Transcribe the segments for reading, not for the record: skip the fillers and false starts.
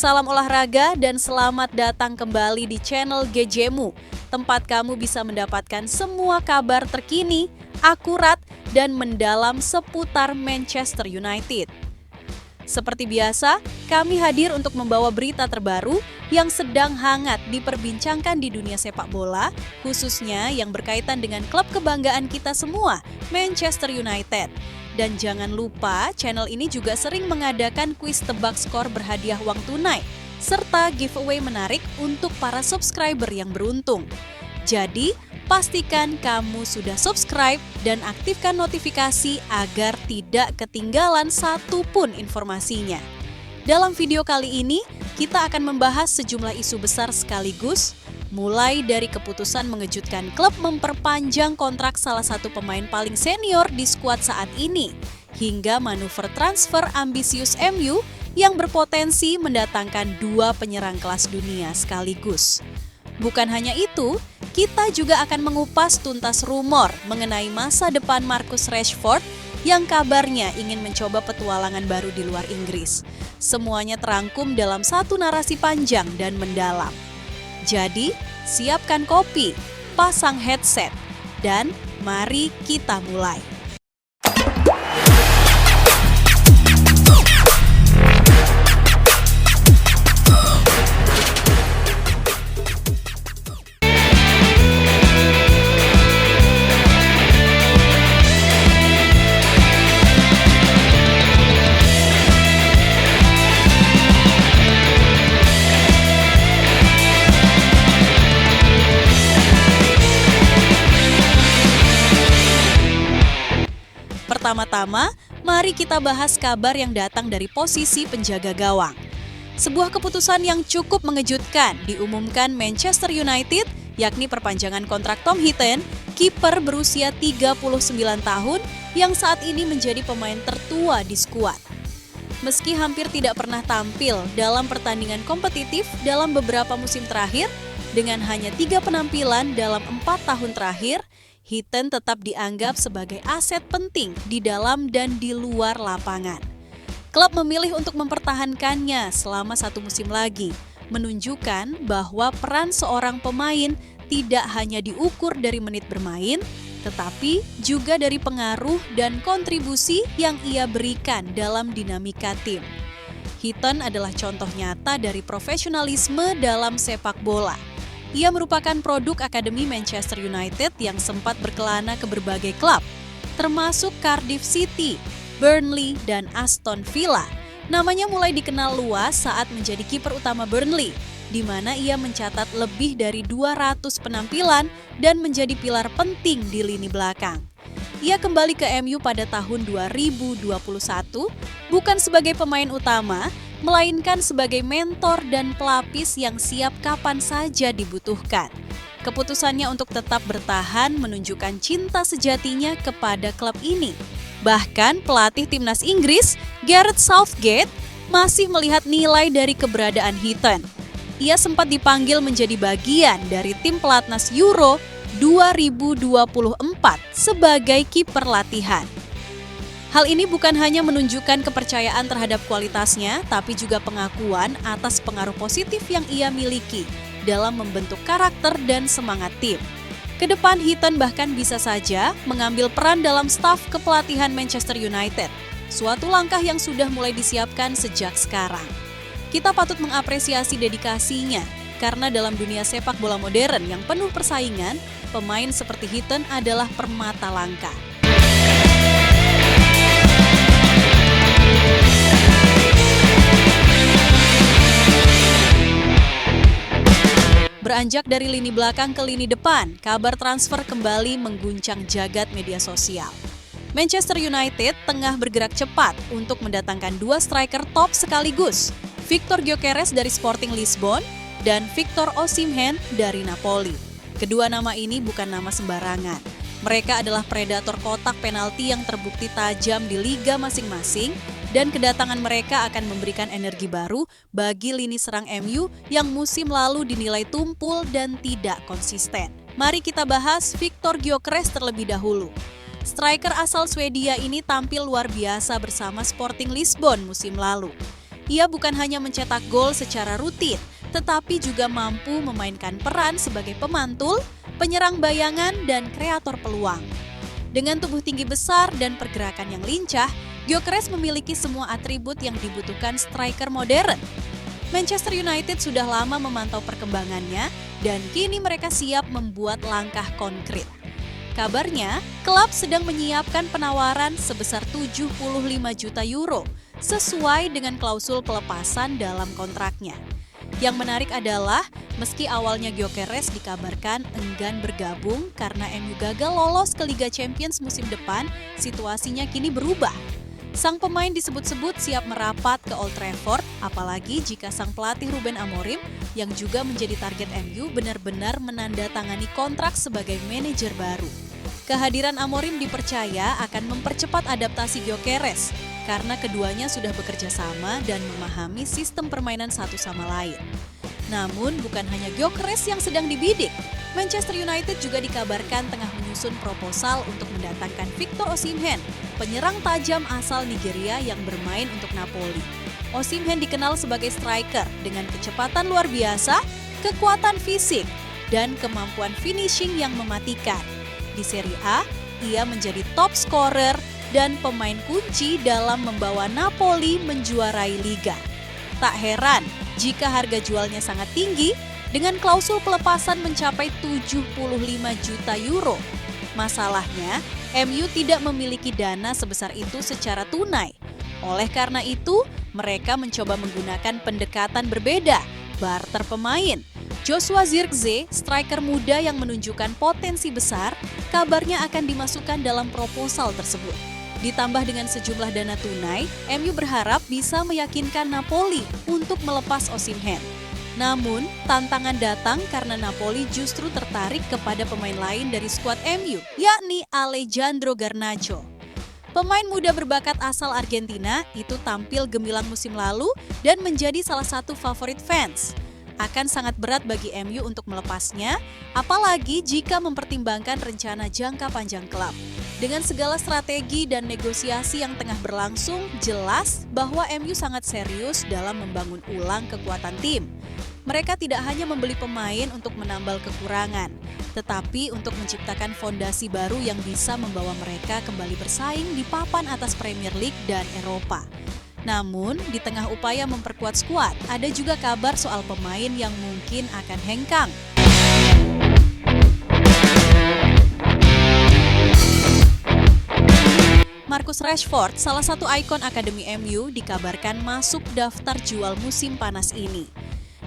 Salam olahraga dan selamat datang kembali di channel GJMU, tempat kamu bisa mendapatkan semua kabar terkini, akurat, dan mendalam seputar Manchester United. Seperti biasa, kami hadir untuk membawa berita terbaru yang sedang hangat diperbincangkan di dunia sepak bola, khususnya yang berkaitan dengan klub kebanggaan kita semua, Manchester United. Dan jangan lupa, channel ini juga sering mengadakan kuis tebak skor berhadiah uang tunai, serta giveaway menarik untuk para subscriber yang beruntung. Jadi, pastikan kamu sudah subscribe dan aktifkan notifikasi agar tidak ketinggalan satupun informasinya. Dalam video kali ini, kita akan membahas sejumlah isu besar sekaligus, mulai dari keputusan mengejutkan klub memperpanjang kontrak salah satu pemain paling senior di skuad saat ini, hingga manuver transfer ambisius MU yang berpotensi mendatangkan dua penyerang kelas dunia sekaligus. Bukan hanya itu, kita juga akan mengupas tuntas rumor mengenai masa depan Marcus Rashford yang kabarnya ingin mencoba petualangan baru di luar Inggris. Semuanya terangkum dalam satu narasi panjang dan mendalam. Jadi, siapkan kopi, pasang headset, dan mari kita mulai. Pertama-tama, mari kita bahas kabar yang datang dari posisi penjaga gawang. Sebuah keputusan yang cukup mengejutkan diumumkan Manchester United, yakni perpanjangan kontrak Tom Heaton, kiper berusia 39 tahun yang saat ini menjadi pemain tertua di skuad. Meski hampir tidak pernah tampil dalam pertandingan kompetitif dalam beberapa musim terakhir, dengan hanya 3 penampilan dalam 4 tahun terakhir, Heaton tetap dianggap sebagai aset penting di dalam dan di luar lapangan. Klub memilih untuk mempertahankannya selama 1 musim lagi, menunjukkan bahwa peran seorang pemain tidak hanya diukur dari menit bermain, tetapi juga dari pengaruh dan kontribusi yang ia berikan dalam dinamika tim. Heaton adalah contoh nyata dari profesionalisme dalam sepak bola. Ia merupakan produk Akademi Manchester United yang sempat berkelana ke berbagai klub, termasuk Cardiff City, Burnley, dan Aston Villa. Namanya mulai dikenal luas saat menjadi kiper utama Burnley, di mana ia mencatat lebih dari 200 penampilan dan menjadi pilar penting di lini belakang. Ia kembali ke MU pada tahun 2021, bukan sebagai pemain utama, melainkan sebagai mentor dan pelapis yang siap kapan saja dibutuhkan. Keputusannya untuk tetap bertahan menunjukkan cinta sejatinya kepada klub ini. Bahkan pelatih timnas Inggris, Gareth Southgate, masih melihat nilai dari keberadaan Heaton. Ia sempat dipanggil menjadi bagian dari tim pelatnas Euro 2024 sebagai kiper latihan. Hal ini bukan hanya menunjukkan kepercayaan terhadap kualitasnya, tapi juga pengakuan atas pengaruh positif yang ia miliki dalam membentuk karakter dan semangat tim. Kedepan Heaton bahkan bisa saja mengambil peran dalam staf kepelatihan Manchester United, suatu langkah yang sudah mulai disiapkan sejak sekarang. Kita patut mengapresiasi dedikasinya, karena dalam dunia sepak bola modern yang penuh persaingan, pemain seperti Heaton adalah permata langka. Beranjak dari lini belakang ke lini depan, kabar transfer kembali mengguncang jagat media sosial. Manchester United tengah bergerak cepat untuk mendatangkan 2 striker top sekaligus, Victor Gyökeres dari Sporting Lisbon dan Victor Osimhen dari Napoli. Kedua nama ini bukan nama sembarangan. Mereka adalah predator kotak penalti yang terbukti tajam di liga masing-masing, dan kedatangan mereka akan memberikan energi baru bagi lini serang MU yang musim lalu dinilai tumpul dan tidak konsisten. Mari kita bahas Victor Gyökeres terlebih dahulu. Striker asal Swedia ini tampil luar biasa bersama Sporting Lisbon musim lalu. Ia bukan hanya mencetak gol secara rutin, tetapi juga mampu memainkan peran sebagai pemantul, penyerang bayangan, dan kreator peluang. Dengan tubuh tinggi besar dan pergerakan yang lincah, Gyökeres memiliki semua atribut yang dibutuhkan striker modern. Manchester United sudah lama memantau perkembangannya dan kini mereka siap membuat langkah konkret. Kabarnya, klub sedang menyiapkan penawaran sebesar 75 juta euro sesuai dengan klausul pelepasan dalam kontraknya. Yang menarik adalah, meski awalnya Gyökeres dikabarkan enggan bergabung karena MU gagal lolos ke Liga Champions musim depan, situasinya kini berubah. Sang pemain disebut-sebut siap merapat ke Old Trafford, apalagi jika sang pelatih Ruben Amorim, yang juga menjadi target MU, benar-benar menandatangani kontrak sebagai manajer baru. Kehadiran Amorim dipercaya akan mempercepat adaptasi Gyökeres, karena keduanya sudah bekerja sama dan memahami sistem permainan satu sama lain. Namun bukan hanya Gyökeres yang sedang dibidik, Manchester United juga dikabarkan tengah menyusun proposal untuk mendatangkan Victor Osimhen, penyerang tajam asal Nigeria yang bermain untuk Napoli. Osimhen dikenal sebagai striker dengan kecepatan luar biasa, kekuatan fisik, dan kemampuan finishing yang mematikan. Di Serie A, ia menjadi top scorer dan pemain kunci dalam membawa Napoli menjuarai liga. Tak heran jika harga jualnya sangat tinggi dengan klausul pelepasan mencapai 75 juta euro. Masalahnya, MU tidak memiliki dana sebesar itu secara tunai. Oleh karena itu, mereka mencoba menggunakan pendekatan berbeda, barter pemain. Joshua Zirkzee, striker muda yang menunjukkan potensi besar, kabarnya akan dimasukkan dalam proposal tersebut. Ditambah dengan sejumlah dana tunai, MU berharap bisa meyakinkan Napoli untuk melepas Osimhen. Namun, tantangan datang karena Napoli justru tertarik kepada pemain lain dari skuad MU, yakni Alejandro Garnacho. Pemain muda berbakat asal Argentina itu tampil gemilang musim lalu dan menjadi salah satu favorit fans. Akan sangat berat bagi MU untuk melepasnya, apalagi jika mempertimbangkan rencana jangka panjang klub. Dengan segala strategi dan negosiasi yang tengah berlangsung, jelas bahwa MU sangat serius dalam membangun ulang kekuatan tim. Mereka tidak hanya membeli pemain untuk menambal kekurangan, tetapi untuk menciptakan fondasi baru yang bisa membawa mereka kembali bersaing di papan atas Premier League dan Eropa. Namun, di tengah upaya memperkuat skuad, ada juga kabar soal pemain yang mungkin akan hengkang. Marcus Rashford, salah satu ikon Akademi MU, dikabarkan masuk daftar jual musim panas ini.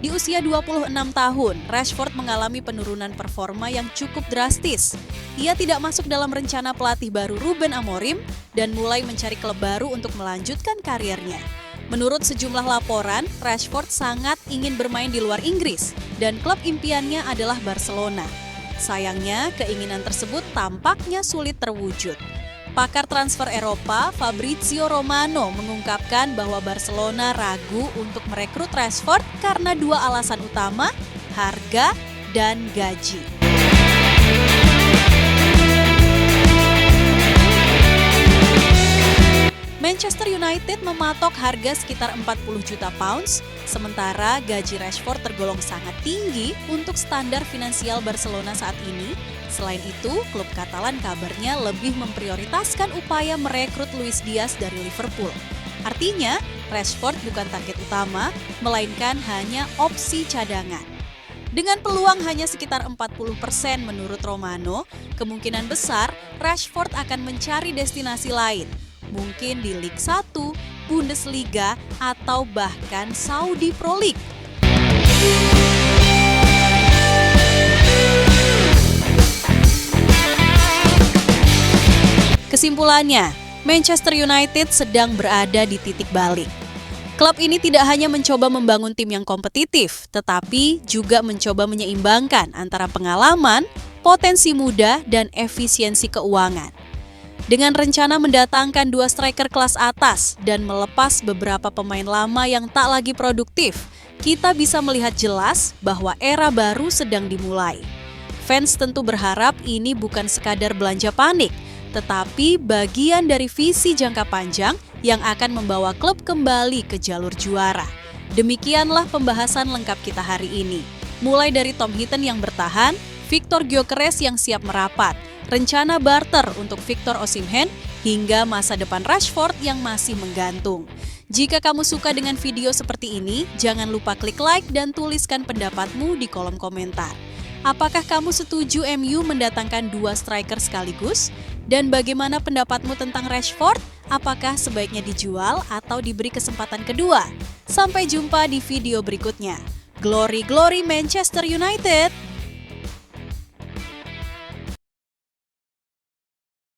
Di usia 26 tahun, Rashford mengalami penurunan performa yang cukup drastis. Ia tidak masuk dalam rencana pelatih baru Ruben Amorim dan mulai mencari klub baru untuk melanjutkan karirnya. Menurut sejumlah laporan, Rashford sangat ingin bermain di luar Inggris dan klub impiannya adalah Barcelona. Sayangnya, keinginan tersebut tampaknya sulit terwujud. Pakar transfer Eropa, Fabrizio Romano, mengungkapkan bahwa Barcelona ragu untuk merekrut Rashford karena dua alasan utama, harga dan gaji. Manchester United mematok harga sekitar 40 juta pounds, sementara gaji Rashford tergolong sangat tinggi untuk standar finansial Barcelona saat ini. Selain itu, klub Katalan kabarnya lebih memprioritaskan upaya merekrut Luis Diaz dari Liverpool. Artinya, Rashford bukan target utama, melainkan hanya opsi cadangan. Dengan peluang hanya sekitar 40% menurut Romano, kemungkinan besar Rashford akan mencari destinasi lain. Mungkin di Liga 1, Bundesliga, atau bahkan Saudi Pro League. Kesimpulannya, Manchester United sedang berada di titik balik. Klub ini tidak hanya mencoba membangun tim yang kompetitif, tetapi juga mencoba menyeimbangkan antara pengalaman, potensi muda, dan efisiensi keuangan. Dengan rencana mendatangkan dua striker kelas atas dan melepas beberapa pemain lama yang tak lagi produktif, kita bisa melihat jelas bahwa era baru sedang dimulai. Fans tentu berharap ini bukan sekadar belanja panik, tetapi bagian dari visi jangka panjang yang akan membawa klub kembali ke jalur juara. Demikianlah pembahasan lengkap kita hari ini. Mulai dari Tom Heaton yang bertahan, Victor Gyökeres yang siap merapat, rencana barter untuk Victor Osimhen, hingga masa depan Rashford yang masih menggantung. Jika kamu suka dengan video seperti ini, jangan lupa klik like dan tuliskan pendapatmu di kolom komentar. Apakah kamu setuju MU mendatangkan 2 striker sekaligus? Dan bagaimana pendapatmu tentang Rashford? Apakah sebaiknya dijual atau diberi kesempatan kedua? Sampai jumpa di video berikutnya. Glory, glory Manchester United!